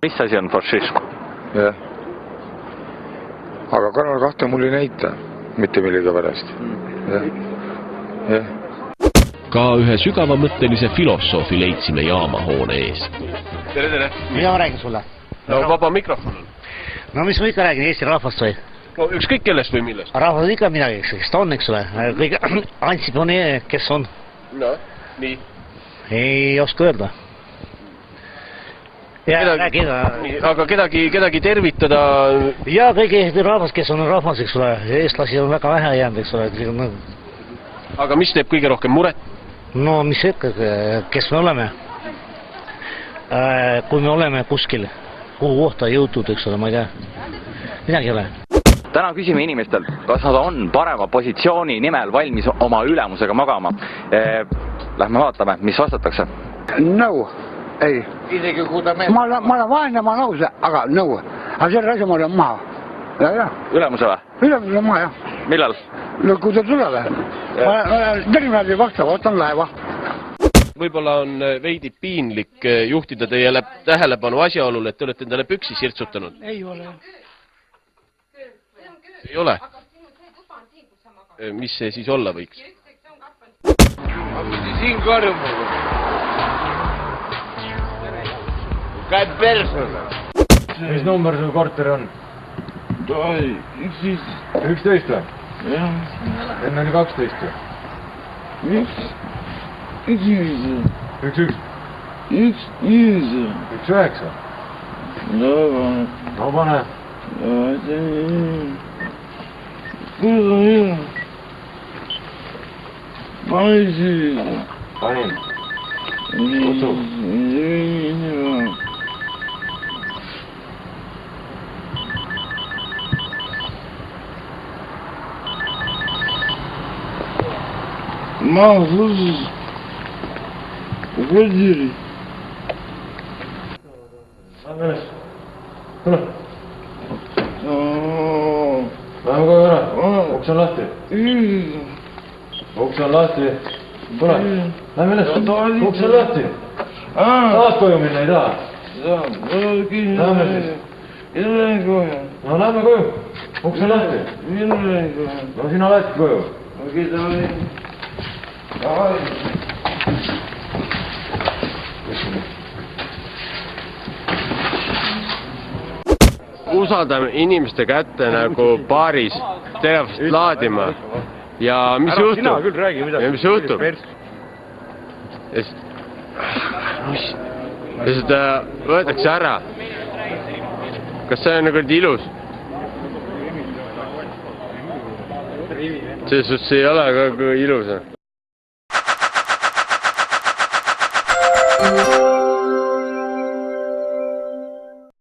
Mis asi on fašism? Jah. Aga Kanal 2 mul ei näita mitte millega pärast. Jah. Ka ühe sügavamõttelise filosoofi leidsime jaamahoone ees. Tere! Mida ma räägin sulle? No vaba mikrofon. No mis ma ikka räägin, Eesti rahvast või? No ükskõik kellest või millest? Rahvas ikka midagi, kes ta on, eks ole. Kõige Ansip on, kes on? No, nii. Ei oska öelda. Aga kedagi tervitada... Ja kõige Eesti rahvas, kes on rahvas, eks ole. Eestlasi on väga vähe jäänud, eks ole. Aga mis teeb kõige rohkem muret? No mis ikka, kes me oleme? Kui me oleme kuskil, kuhu kohta jõutud, eks ole, ma ei tea. Midagi ei ole. Täna küsime inimestel, kas nad on parema positsiooni nimel valmis oma ülemusega magama. Lähme vaatame, mis vastatakse. Nõu. Ei. Ma olen vaene, ma nõus, aga nõu. Aga selle asja ma olen maha. Ja. Ülemuse või? Ülemuse maha, jah. Millal? No kui ta tuleb. Ma olen terminali vastu, ootan laeva. Võib-olla on veidi piinlik juhtida teie tähelepanu asjaolule, et te olete endale püksi sirtsutanud. Ei ole. Ei ole? Mis see siis olla võiks? Ma pidi siin karjuma. Käib persona. Mis number sul korter on? 11 või? Jah. Enne oli 12 või? Miks? 1-1. 1-1? 1-1. 1-9? No pane. Kuidas on hea? Pane siis. Panin. Kutsu. Maa suusus. Kodiri. Lähme üles. Tule. Lähme kogu ära. Uks on lahti. Uks on lahti. Tule. Lähme üles. Uks on lahti. Tahad koju minna, ei taha? Lähme siis. No lähme koju. Uks on lahti. No sina lähed koju. Usaldame inimeste kätte nagu baaris telefonist laadima ja mis juhtub? Sina küll räägi midagi. Ja mis juhtub? Lihtsalt võetakse ära. Kas see on nagu ilus? See ei ole ka ilus.